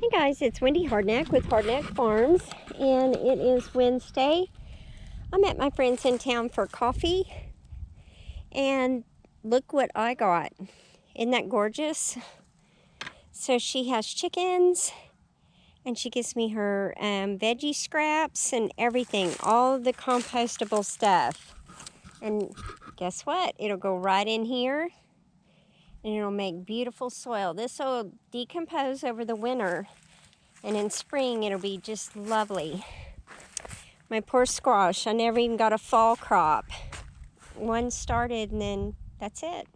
Hey guys, it's Wendy Hardneck with Hardneck Farms, and it is Wednesday. I'm at my friend's in town for coffee, and look what I got. Isn't that gorgeous? So she has chickens, and she gives me her veggie scraps and everything, all the compostable stuff. And guess what? It'll go right in here, and it'll make beautiful soil. This will decompose over the winter. And in spring, it'll be just lovely. My poor squash, I never even got a fall crop. One started and then that's it.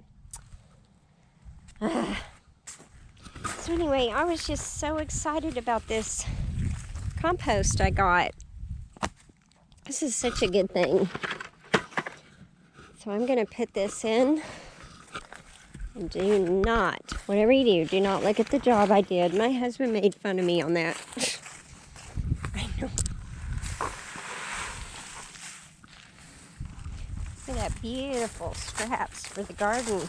So anyway, I was just so excited about this compost I got. This is such a good thing. So I'm gonna put this in. And do not, whatever you do not look at the job I did. My husband made fun of me on that. I know. Look at that beautiful scraps for the garden.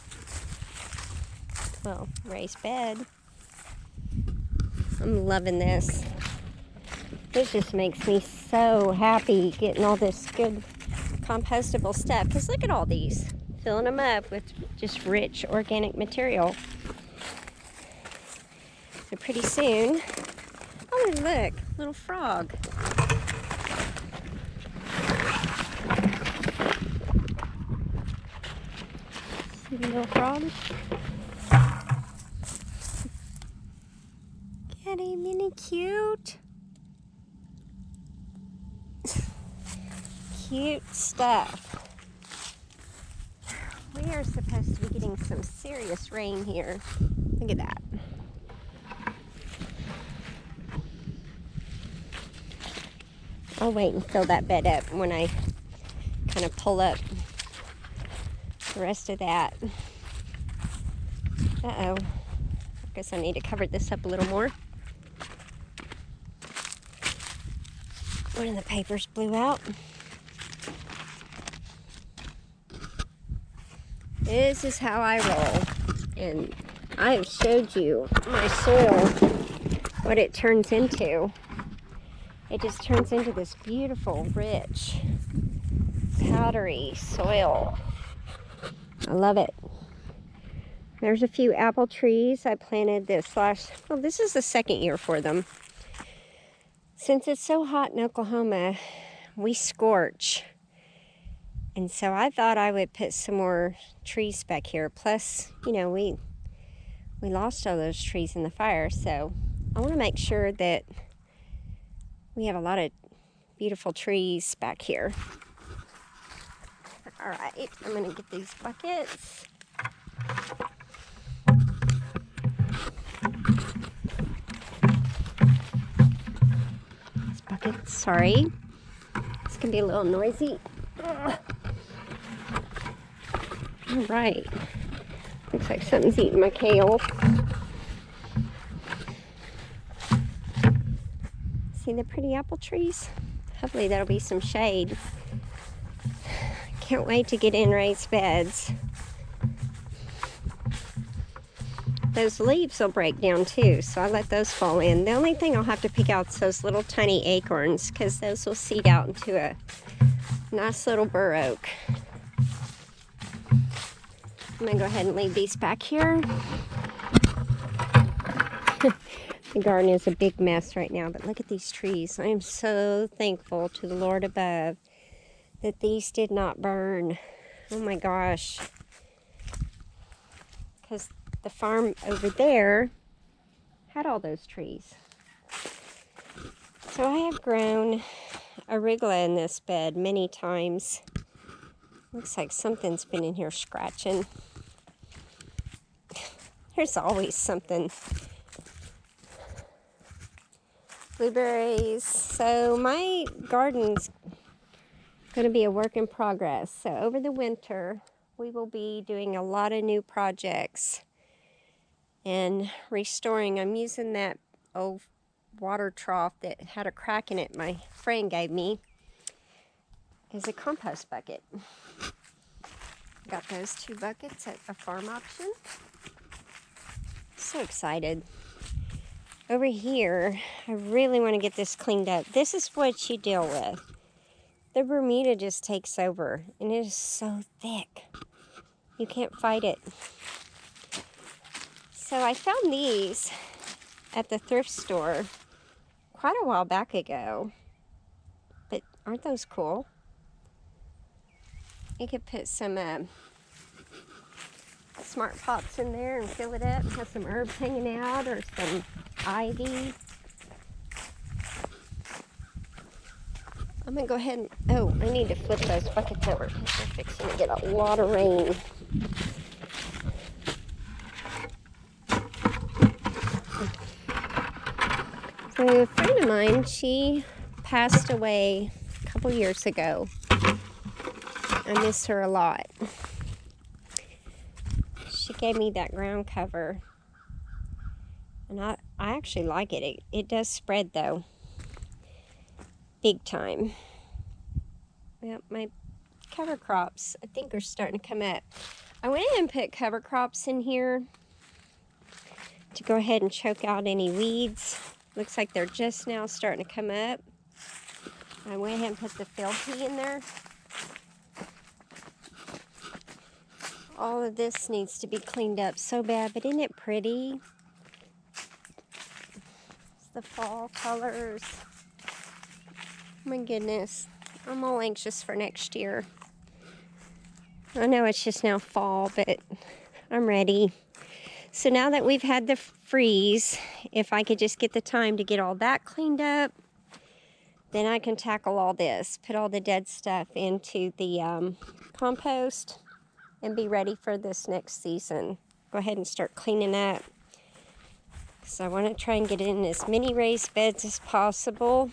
Well, raised bed. I'm loving this. This just makes me so happy getting all this good compostable stuff. Because look at all these. Filling them up with just rich organic material. So pretty soon, oh look, little frog. See the little frog? Get him, isn't he cute? Cute stuff. We are supposed to be getting some serious rain here. Look at that. I'll wait and fill that bed up when I kind of pull up the rest of that. Uh-oh. I guess I need to cover this up a little more. One of the papers blew out. This is how I roll, and I have showed you my soil, what it turns into. It just turns into this beautiful, rich, powdery soil. I love it. There's a few apple trees I planted this is the second year for them. Since it's so hot in Oklahoma, we scorch. And so I thought I would put some more trees back here. Plus, you know, we lost all those trees in the fire. So I want to make sure that we have a lot of beautiful trees back here. All right, I'm going to get these buckets. These buckets, sorry. This can be a little noisy. Ugh. All right, looks like something's eating my kale. See the pretty apple trees? Hopefully that'll be some shade. Can't wait to get in raised beds. Those leaves will break down too, so I let those fall in. The only thing I'll have to pick out is those little tiny acorns, because those will seed out into a nice little bur oak. I'm going to go ahead and leave these back here. The garden is a big mess right now, but look at these trees. I am so thankful to the Lord above that these did not burn. Oh my gosh. Because the farm over there had all those trees. So I have grown arugula in this bed many times. Looks like something's been in here scratching. There's always something. Blueberries. So my garden's going to be a work in progress. So over the winter, we will be doing a lot of new projects and restoring. I'm using that old water trough that had a crack in it my friend gave me as a compost bucket. Got those 2 buckets at a farm auction. So excited. Over here, I really want to get this cleaned up. This is what you deal with. The Bermuda just takes over, and it is so thick. You can't fight it. So I found these at the thrift store quite a while back ago. But aren't those cool? You could put some smart pots in there and fill it up and have some herbs hanging out or some ivy. I'm gonna go ahead and, oh, I need to flip those buckets over. We're fixing to get a lot of rain. So a friend of mine, she passed away a couple years ago. I miss her a lot. She gave me that ground cover. And I actually like it. It does spread though. Big time. Yep, my cover crops I think are starting to come up. I went ahead and put cover crops in here to go ahead and choke out any weeds. Looks like they're just now starting to come up. I went ahead and put the field pea in there. All of this needs to be cleaned up so bad, but isn't it pretty? It's the fall colors. Oh my goodness, I'm all anxious for next year. I know it's just now fall, but I'm ready. So now that we've had the freeze, if I could just get the time to get all that cleaned up, then I can tackle all this, put all the dead stuff into the compost, and be ready for this next season. Go ahead and start cleaning up. So I want to try and get in as many raised beds as possible.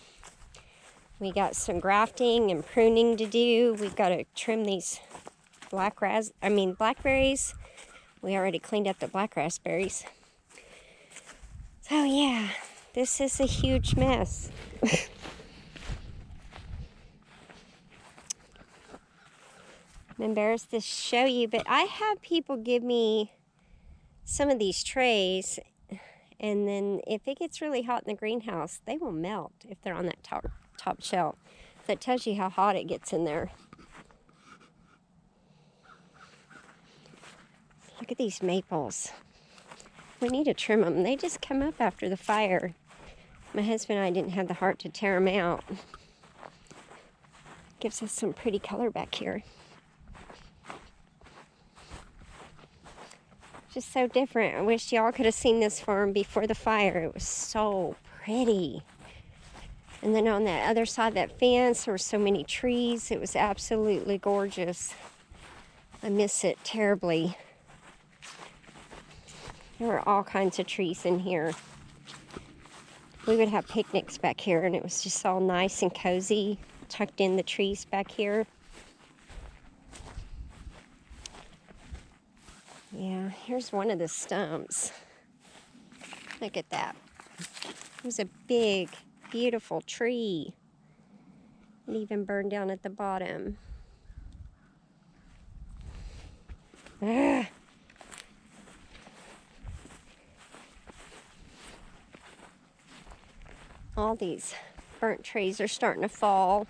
We got some grafting and pruning to do. We've got to trim these blackberries. We already cleaned up the black raspberries. So yeah, this is a huge mess. I'm embarrassed to show you, but I have people give me some of these trays, and then if it gets really hot in the greenhouse, they will melt if they're on that top shelf. That tells you how hot it gets in there. Look at these maples. We need to trim them. They just come up after the fire. My husband and I didn't have the heart to tear them out. Gives us some pretty color back here. Just so different. I wish y'all could have seen this farm before the fire. It was so pretty. And then on that other side of that fence, there were so many trees. It was absolutely gorgeous. I miss it terribly. There were all kinds of trees in here. We would have picnics back here, and it was just all nice and cozy, tucked in the trees back here. Yeah, here's one of the stumps. Look at that. It was a big, beautiful tree. It even burned down at the bottom. Ugh. All these burnt trees are starting to fall.